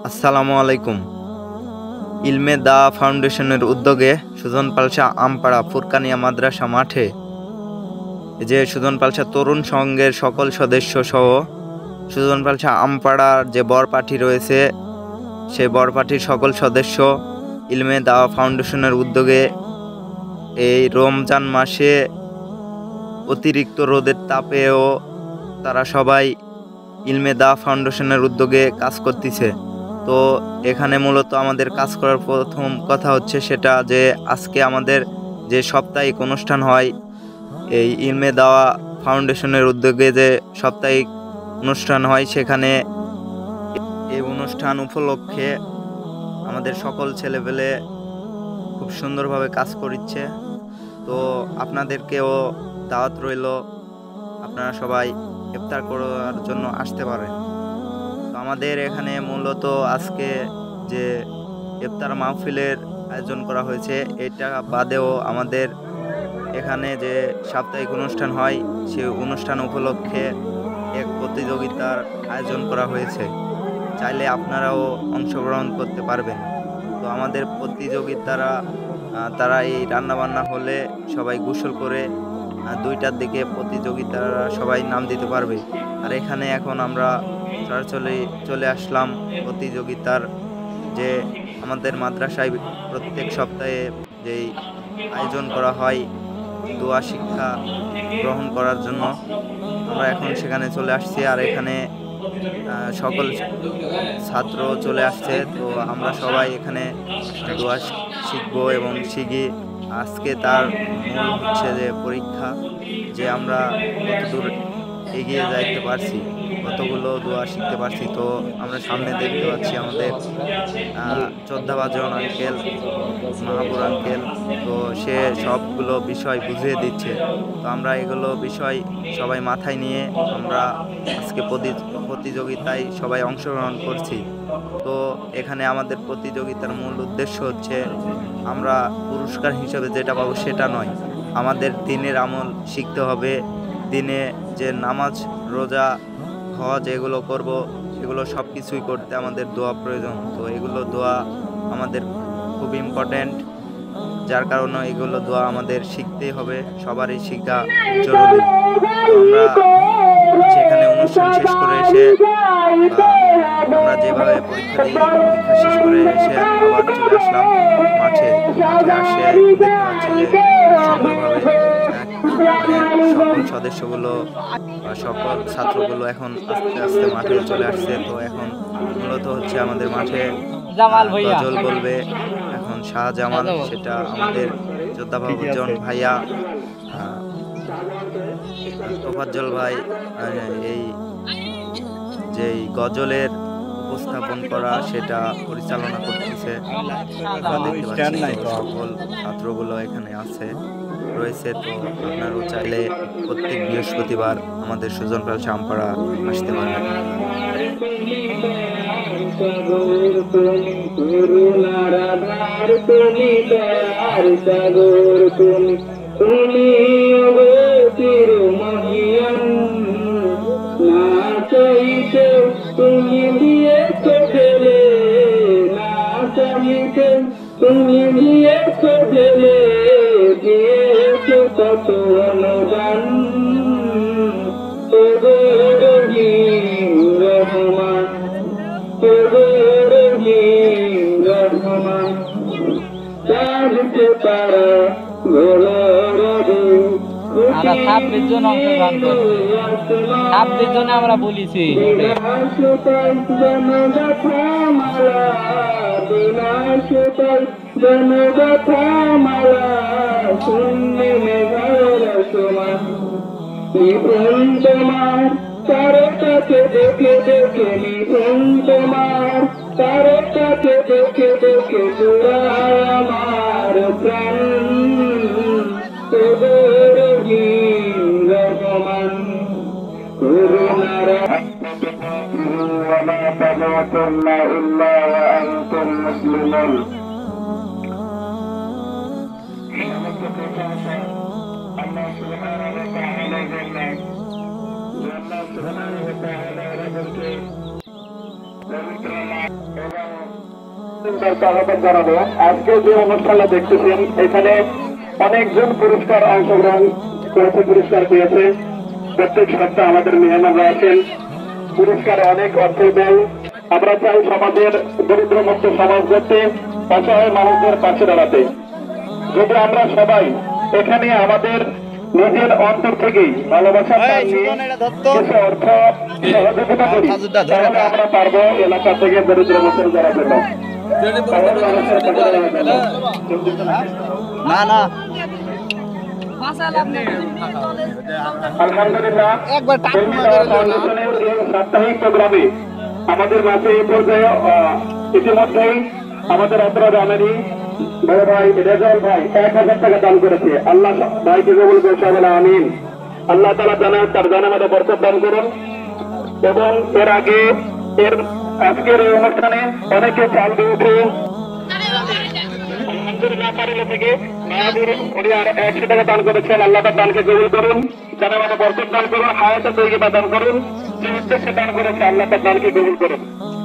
আসসালামু আলাইকুম। ইলমে দা ফাউন্ডেশনের উদ্যোগে সুজন পালসা আমপাড়া ফুরকানিয়া মাদ্রাসা মাঠে যে সুজন পালসা তরুণ সংঘের সকল সদস্য সহ সুজন পালসা আমপাড়ার যে বরপাঠী রয়েছে সেই বরপাঠীর সকল সদস্য ইলমে দা ফাউন্ডেশনের উদ্যোগে এই রমজান মাসে অতিরিক্ত রোদের তাপেও তারা সবাই ইলমে দা ফাউন্ডেশনের উদ্যোগে কাজ করতেছে। তো এখানে মূলত আমাদের কাজ করার প্রথম কথা হচ্ছে সেটা যে আজকে আমাদের যে সাপ্তাহিক অনুষ্ঠান হয় এই ইলমে দাওয়া ফাউন্ডেশনের উদ্যোগে যে সাপ্তাহিক অনুষ্ঠান হয় সেখানে এই অনুষ্ঠান উপলক্ষে আমাদের সকল ছেলেপেলে খুব সুন্দরভাবে কাজ করছে। তো আপনাদেরকেও দাওয়াত রইল, আপনারা সবাই ইফতার করার জন্য আসতে পারেন। তো আমাদের এখানে মূলত আজকে যে ইফতার মাহফিলের আয়োজন করা হয়েছে এটা বাদেও আমাদের এখানে যে সাপ্তাহিক অনুষ্ঠান হয় সেই অনুষ্ঠান উপলক্ষে এক প্রতিযোগিতার আয়োজন করা হয়েছে, চাইলে আপনারাও অংশগ্রহণ করতে পারবেন। তো আমাদের তারা এই রান্নাবান্না হলে সবাই গোসল করে 2টার দিকে প্রতিযোগিতারা সবাই নাম দিতে পারবে। আর এখানে এখন আমরা সরাসরি চলে আসলাম প্রতিযোগিতার যে আমাদের মাদ্রাসায় প্রত্যেক সপ্তাহে যেই আয়োজন করা হয় দোয়া শিক্ষা গ্রহণ করার জন্য, আমরা এখন সেখানে চলে আসছি। আর এখানে সকল ছাত্র চলে আসছে। তো আমরা সবাই এখানে দোয়া শিখবো এবং শিখি। আজকে তার মূল হচ্ছে যে পরীক্ষা, যে আমরা কতদূর এগিয়ে যাইতে পারছি, কতগুলো দোয়া শিখতে পারছি। তো আমরা সামনে দেখতে পাচ্ছি আমাদের চোদ্দাবাজন আঙ্কেল, মাহাবুর আঙ্কেল, তো সে সবগুলো বিষয় বুঝিয়ে দিচ্ছে। তো আমরা এগুলো বিষয় সবাই মাথায় নিয়ে আমরা আজকে প্রতিযোগিতায় সবাই অংশগ্রহণ করছি। তো এখানে আমাদের প্রতিযোগিতার মূল উদ্দেশ্য হচ্ছে আমরা পুরস্কার হিসেবে যেটা পাবো সেটা নয়, আমাদের দিনের আমল শিখতে হবে। দিনে যে নামাজ রোজা হজ এগুলো করব, এগুলো সব কিছুই করতে আমাদের দোয়া প্রয়োজন। তো এগুলো দোয়া আমাদের খুব ইম্পর্ট্যান্ট, যার কারণে এগুলো দোয়া আমাদের শিখতেই হবে, সবারই শিখা জরুরি। তো আমরা সেখানে অনুষ্ঠান শেষ করে এসে আমরা যেভাবে পরীক্ষা দিই, পরীক্ষা শেষ করে এসে আবার চলে আসলাম মাঠে। আসে দেখতে পাচ্ছি যে সুন্দরভাবে সকল সদস্যগুলো বা সকল ছাত্রগুলো এখন আস্তে আস্তে মাঠে চলে আসছে। তো এখন মূলত হচ্ছে আমাদের মাঠে গজল বলবে এখন শাহজামাল, সেটা আমাদের যোদ্ধাভাবজন ভাইয়া তোফাজ্জল ভাই এই যে গজলের উপস্থাপন করা সেটা পরিচালনা করতেছে। সকল ছাত্রগুলো এখানে রয়েছে। তো আপনারাও চাইলে প্রত্যেক বৃহস্পতিবার আমাদের সুজন পালসা আমপাড়া আসতে পারবেন। তুমি দিয়েছো ফেলে, না চাইতে তুমি দিয়েছো ফেলে, দিয়েছো কত অনুদান। রহমান রহমান চাইতে পারা বলো আমরা 26 জন অংশগ্রহণ করছি, 26 জনে আমরা বলেছি। তোমার তারে কাছে দেখে দেখে নিপুণ, তোমার তারে কাছে দেখে দেখে জোড়ায় আমার প্রাণ। রহমান ولا تموتن إلا وأنتم مسلمون। الله سبحانه وتعالى স্বাগত জানাবো। আজকে যে অনুষ্ঠানটা দেখতেছেন এখানে অনেকজন পুরস্কার অংশগ্রহণ করেছে, পুরস্কার পেয়েছে। প্রত্যেক সপ্তাহে আমাদের মেহমানরা আছেন, পুরস্কারে অনেক অর্থ দেয়। আমরা চাই সমাজের দরিদ্রমুক্ত সমাজ করতে, অসহায় মানুষদের পাশে দাঁড়াতে। যদি আমরা সবাই এখানে আমাদের নিজের অন্তর থেকেই ভালোবাসা কিছু অর্থ সহযোগিতা করি, তাহলে আমরা পারবো এলাকা থেকে দরিদ্র মুক্ত যারা পেল। না না আলহামদুলিল্লাহ, একবার ফাউন্ডেশনের এই সাপ্তাহিক প্রোগ্রামে আমাদের মাঝে এই পর্যায়ে ইতিমধ্যেই আমাদের অত্র জানেনি বড় ভাই রেজাউল ভাই 1000 টাকা দান করেছে। আল্লাহ ভাইকে কবুল করে বলে আমিন। আল্লাহ তাআলা তার জানামাতে বরকত দান করুন। এবং এর আগে আজকের এই অনুষ্ঠানে অনেকে চাল দিয়েছে আলহামদুলিল্লাহ পারিলে থেকে মায়াবুর উনি আর 100 টাকা দান করেছেন। আল্লাহ তার দানকে কবুল করুন, জানামাতে বরকত দান করুন, হায়াতে তৈয়বা দান করুন। যে উদ্দেশ্যে দান করেছে আল্লাহ তার দানকে কবুল করুন।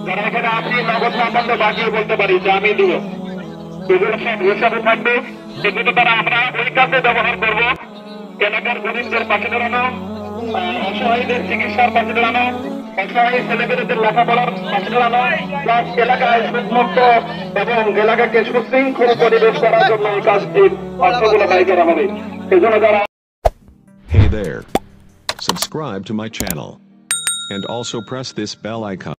যারা এখানে আপনি নগদ না পারলে বাকিও বলতে পারি যে আমি দিব, এগুলো সব হিসাবে থাকবে। সেগুলো দ্বারা আমরা ওই কাজে ব্যবহার করবো, এলাকার গরিবদের পাশে দাঁড়ানো, অসহায়দের চিকিৎসার পাশে দাঁড়ানো, অসহায় ছেলেমেয়েদের লেখাপড়ার পাশে দাঁড়ানো, প্লাস এলাকায় সুদমুক্ত এবং এলাকাকে সুশৃঙ্খল পরিবেশ করার জন্য এই কাজটি অর্থগুলো ব্যয় করা হবে। এজন্য যারা Hey there. Subscribe to my channel. And also press this bell icon.